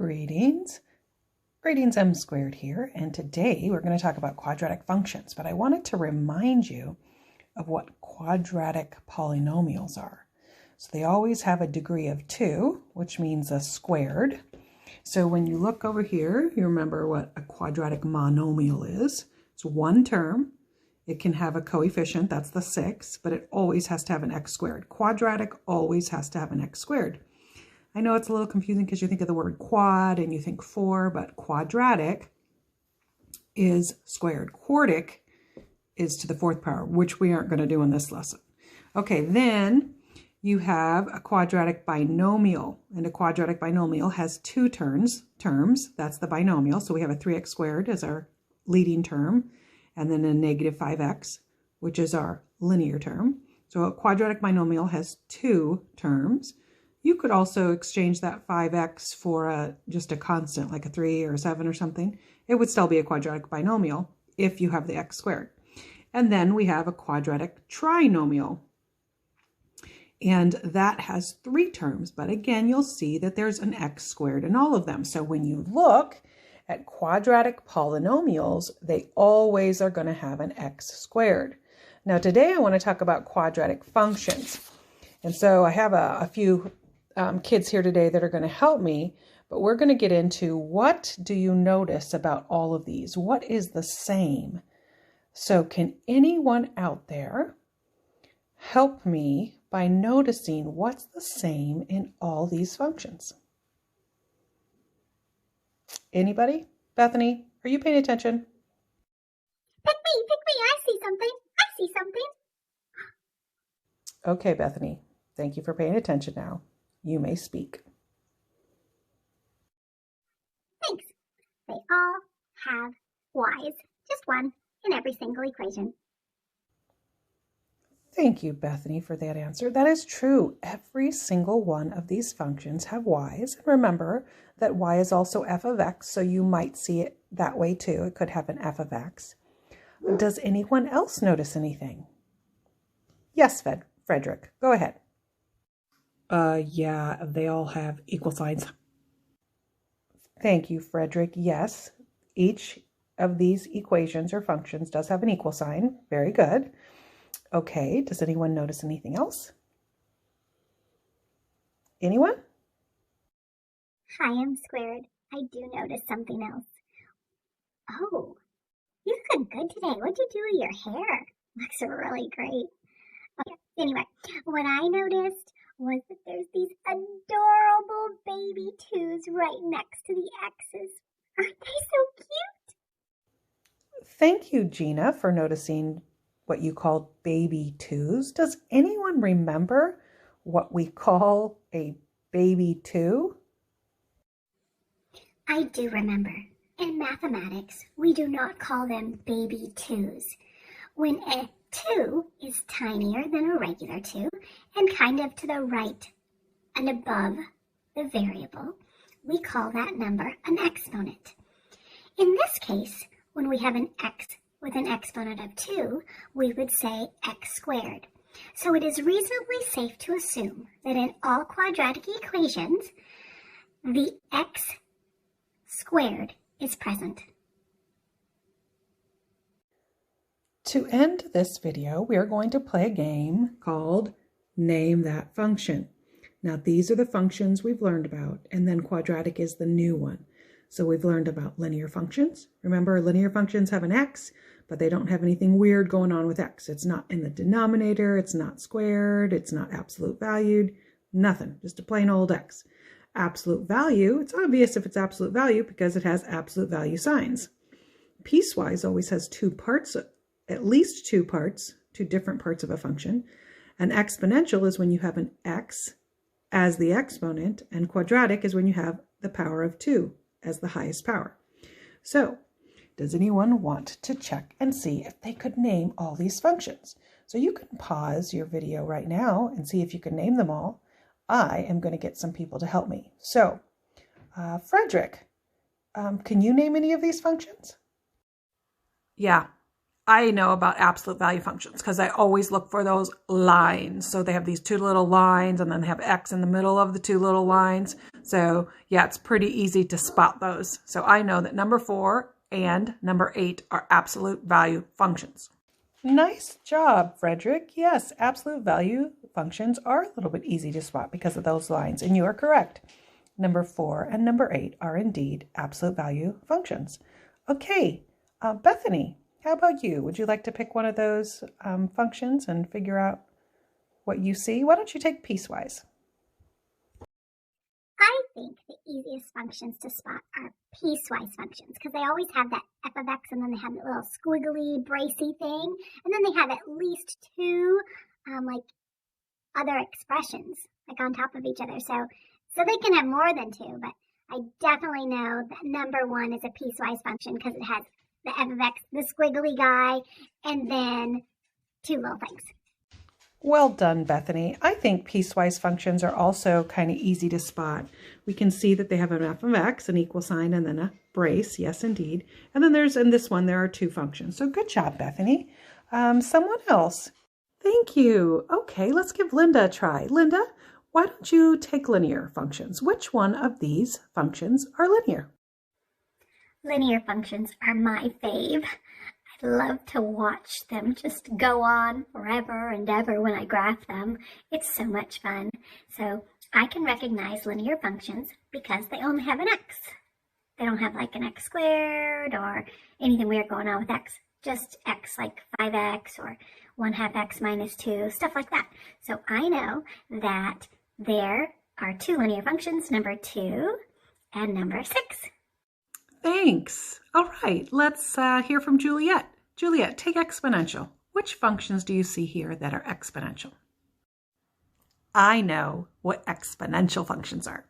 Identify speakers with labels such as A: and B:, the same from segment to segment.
A: Greetings. Greetings M squared here, and today we're going to talk about quadratic functions, but I wanted to remind you of what quadratic polynomials are. So they always have a degree of 2, which means a squared. So when you look over here, you remember what a quadratic monomial is. It's one term. It can have a coefficient, that's the 6, but it always has to have an x squared. Quadratic always has to have an x squared. I know it's a little confusing because you think of the word quad and you think 4, but quadratic is squared. Quartic is to the 4th power, which we aren't going to do in this lesson. Okay, then you have a quadratic binomial, and a quadratic binomial has 2 terms. That's the binomial. So we have a 3x squared as our leading term, and then a negative 5x, which is our linear term. So a quadratic binomial has 2 terms. You could also exchange that 5x for just a constant, like a 3 or a 7 or something. It would still be a quadratic binomial if you have the x squared. And then we have a quadratic trinomial. And that has 3 terms, but again, you'll see that there's an x squared in all of them. So when you look at quadratic polynomials, they always are going to have an x squared. Now today I want to talk about quadratic functions. And so I have a few kids here today that are going to help me, but we're going to get into what do you notice about all of these? What is the same? So can anyone out there help me by noticing what's the same in all these functions? Anybody? Bethany, are you paying attention?
B: Pick me, I see something.
A: Okay, Bethany, thank you for paying attention now. You may speak.
B: Thanks. They all have y's, just one in every single equation.
A: Thank you, Bethany, for that answer. That is true. Every single one of these functions have y's. And remember that y is also f of x, so you might see it that way too. It could have an f of x. Does anyone else notice anything? Yes, Frederick, go ahead. Yeah, they all have equal signs. Thank you, Frederick. Yes, each of these equations or functions does have an equal sign. Very good. Okay, does anyone notice anything else? Anyone?
B: Hi, M squared. I do notice something else. Oh, you look good today. What'd you do with your hair? Looks really great. Okay, anyway, what I noticed was that there's these adorable baby 2's right next to the x's. Aren't they so cute?
A: Thank you, Gina, for noticing what you called baby 2's. Does anyone remember what we call a baby 2?
B: I do remember. In mathematics, we do not call them baby 2's. When a 2 is tinier than a regular 2 and kind of to the right and above the variable, we call that number an exponent. In this case, when we have an x with an exponent of 2, we would say x squared. So it is reasonably safe to assume that in all quadratic equations, the x squared is present.
A: To end this video, we are going to play a game called Name That Function. Now, these are the functions we've learned about, and then quadratic is the new one. So we've learned about linear functions. Remember, linear functions have an x, but they don't have anything weird going on with x. It's not in the denominator, it's not squared, it's not absolute valued, nothing, just a plain old x. Absolute value, it's obvious if it's absolute value because it has absolute value signs. Piecewise always has 2 parts, at least 2 parts, 2 different parts of a function. An exponential is when you have an x as the exponent, and quadratic is when you have the power of 2 as the highest power. So, does anyone want to check and see if they could name all these functions? So you can pause your video right now and see if you can name them all. I am going to get some people to help me. So, Frederick, can you name any of these functions? Yeah, I know about absolute value functions because I always look for those lines. So they have these 2 little lines and then they have x in the middle of the 2 little lines. So yeah, it's pretty easy to spot those. So I know that number 4 and number 8 are absolute value functions. Nice job, Frederick. Yes, absolute value functions are a little bit easy to spot because of those lines, and you are correct. Number 4 and number 8 are indeed absolute value functions. Okay, Bethany, how about you? Would you like to pick one of those functions and figure out what you see? Why don't you take piecewise?
B: I think the easiest functions to spot are piecewise functions because they always have that f of x and then they have that little squiggly, bracy thing. And then they have at least two like other expressions like on top of each other. So they can have more than two, but I definitely know that number 1 is a piecewise function because it has the f of x, the squiggly guy, and then two little things.
A: Well done, Bethany. I think piecewise functions are also kind of easy to spot. We can see that they have an f of x, an equal sign, and then a brace. Yes, indeed. And then in this one, there are two functions. So good job, Bethany. Someone else. Thank you. Okay, let's give Linda a try. Linda, why don't you take linear functions? Which one of these functions are linear?
B: Linear functions are my fave. I love to watch them just go on forever and ever when I graph them. It's so much fun. So I can recognize linear functions because they only have an x. They don't have like an x squared or anything weird going on with x. Just x, like 5x or 1/2 x minus 2, stuff like that. So I know that there are two linear functions, number 2 and number 6.
A: Thanks. All right, let's hear from Juliet. Juliet, take exponential. Which functions do you see here that are exponential? I know what exponential functions are.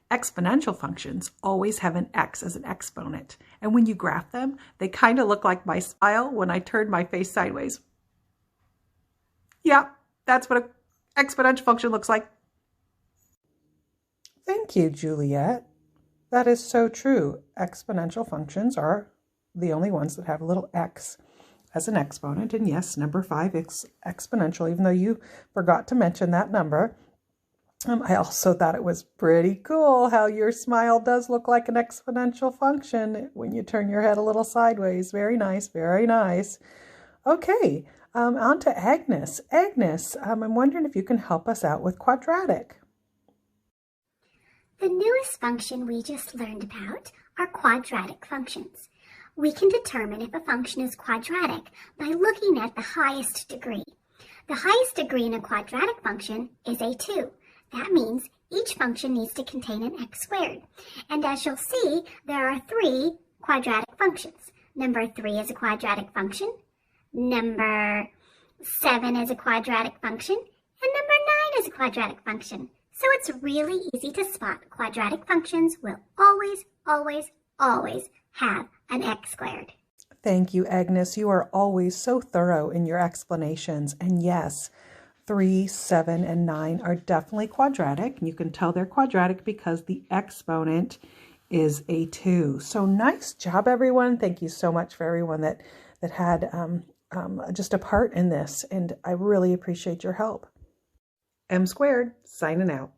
A: Exponential functions always have an x as an exponent. And when you graph them, they kind of look like my smile when I turn my face sideways. Yeah, that's what an exponential function looks like. Thank you, Juliet. That is so true. Exponential functions are the only ones that have a little x as an exponent. And yes, number 5 is exponential, even though you forgot to mention that number. I also thought it was pretty cool how your smile does look like an exponential function when you turn your head a little sideways. Very nice, very nice. Okay, on to Agnes. Agnes, I'm wondering if you can help us out with quadratic.
B: The newest function we just learned about are quadratic functions. We can determine if a function is quadratic by looking at the highest degree. The highest degree in a quadratic function is a 2. That means each function needs to contain an x squared. And as you'll see, there are 3 quadratic functions. Number 3 is a quadratic function. Number 7 is a quadratic function. And number 9 is a quadratic function. So it's really easy to spot quadratic functions will always, always, always have an x squared.
A: Thank you, Agnes. You are always so thorough in your explanations. And yes, 3, 7, and 9 are definitely quadratic. You can tell they're quadratic because the exponent is a 2. So nice job, everyone. Thank you so much for everyone that had just a part in this. And I really appreciate your help. M squared, signing out.